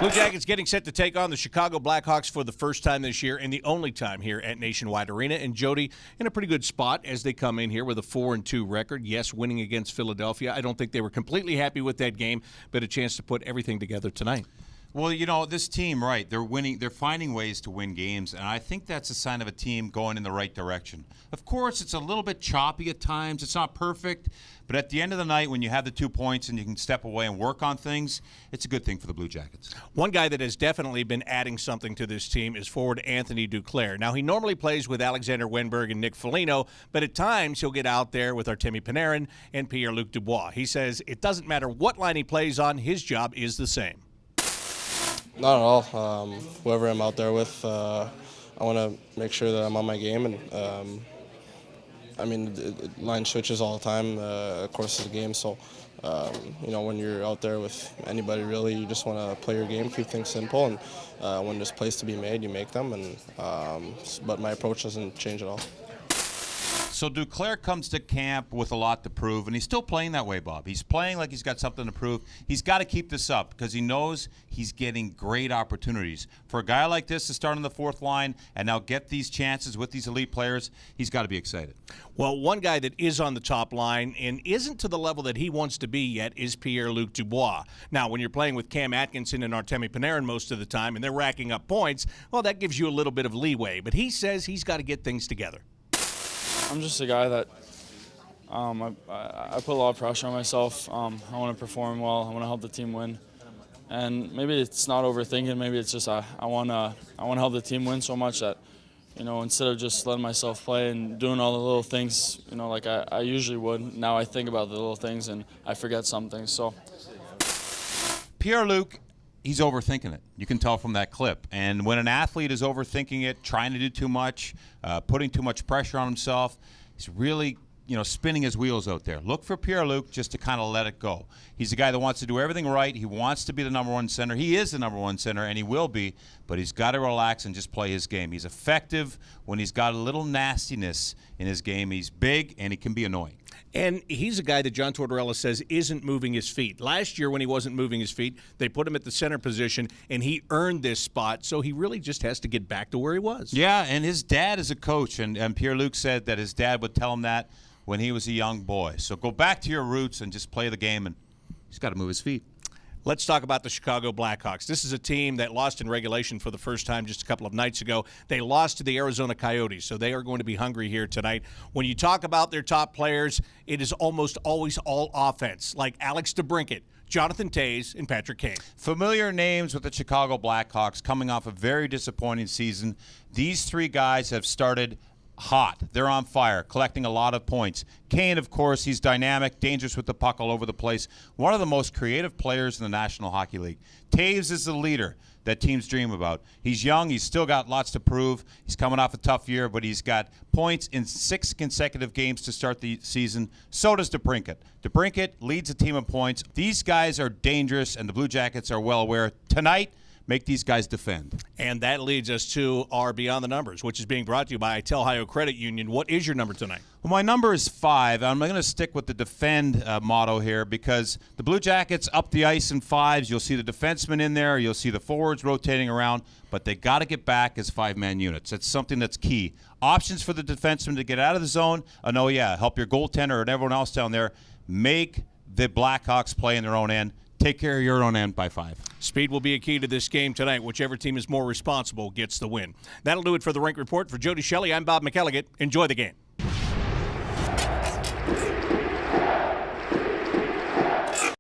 Blue Jackets getting set to take on the Chicago Blackhawks for the first time this year and the only time here at Nationwide Arena. And Jody in a pretty good spot as they come in here with a 4-2 record. Yes, winning against Philadelphia. I don't think they were completely happy with that game, but a chance to put everything together tonight. Well, you know, this team, right, they're winning. They're finding ways to win games, and I think that's a sign of a team going in the right direction. Of course, it's a little bit choppy at times. It's not perfect, but at the end of the night, when you have the 2 points and you can step away and work on things, it's a good thing for the Blue Jackets. One guy that has definitely been adding something to this team is forward Anthony Duclair. Now, he normally plays with Alexander Wenberg and Nick Foligno, but at times he'll get out there with Artemi Panarin and Pierre-Luc Dubois. He says it doesn't matter what line he plays on, his job is the same. Not at all. Whoever I'm out there with, I want to make sure that I'm on my game. And I mean, line switches all the time, of course, of the game. So, you know, when you're out there with anybody, really, you just want to play your game, keep things simple. And when there's plays to be made, you make them. And but my approach doesn't change at all. So Duclair comes to camp with a lot to prove, and he's still playing that way, Bob. He's playing like he's got something to prove. He's got to keep this up because he knows he's getting great opportunities. For a guy like this to start on the fourth line and now get these chances with these elite players, he's got to be excited. Well, one guy that is on the top line and isn't to the level that he wants to be yet is Pierre-Luc Dubois. Now, when you're playing with Cam Atkinson and Artemi Panarin most of the time and they're racking up points, well, that gives you a little bit of leeway. But he says he's got to get things together. I'm just a guy that I put a lot of pressure on myself. I want to perform well. I want to help the team win. And maybe it's not overthinking. Maybe it's just I want to help the team win so much that, you know, instead of just letting myself play and doing all the little things, you know, like I usually would, now I think about the little things and I forget some things. So Pierre-Luc, he's overthinking it. You can tell from that clip. And when an athlete is overthinking it, trying to do too much, putting too much pressure on himself, he's really, you know, spinning his wheels out there. Look for Pierre-Luc just to kind of let it go. He's a guy that wants to do everything right. He wants to be the number one center. He is the number one center, and he will be, but he's got to relax and just play his game. He's effective when he's got a little nastiness in his game. He's big, and he can be annoying. And he's a guy that John Tortorella says isn't moving his feet. Last year when he wasn't moving his feet, they put him at the center position, and he earned this spot, so he really just has to get back to where he was. Yeah, and his dad is a coach, and Pierre-Luc said that his dad would tell him that when he was a young boy. So go back to your roots and just play the game, and he's got to move his feet. Let's talk about the Chicago Blackhawks. This is a team that lost in regulation for the first time just a couple of nights ago. They lost to the Arizona Coyotes, so they are going to be hungry here tonight. When you talk about their top players, it is almost always all offense, like Alex DeBrincat, Jonathan Toews, and Patrick Kane. Familiar names with the Chicago Blackhawks coming off a very disappointing season. These three guys have started hot. They're on fire, collecting a lot of points. Kane, of course, he's dynamic, dangerous with the puck all over the place. One of the most creative players in the National Hockey League. Toews is the leader that teams dream about. He's young. He's still got lots to prove. He's coming off a tough year, but he's got points in 6 consecutive games to start the season. So does DeBrincat. DeBrincat leads a team in points. These guys are dangerous, and the Blue Jackets are well aware. Tonight, make these guys defend. And that leads us to our Beyond the Numbers, which is being brought to you by Ohio Credit Union. What is your number tonight? Well, my number is 5. I'm going to stick with the defend motto here because the Blue Jackets up the ice in 5s. You'll see the defensemen in there. You'll see the forwards rotating around, but they got to get back as 5-man units. That's something that's key. Options for the defensemen to get out of the zone. Help your goaltender and everyone else down there. Make the Blackhawks play in their own end. Take care of your own end by 5. Speed will be a key to this game tonight. Whichever team is more responsible gets the win. That'll do it for the Rink Report. For Jody Shelley, I'm Bob McElligott. Enjoy the game.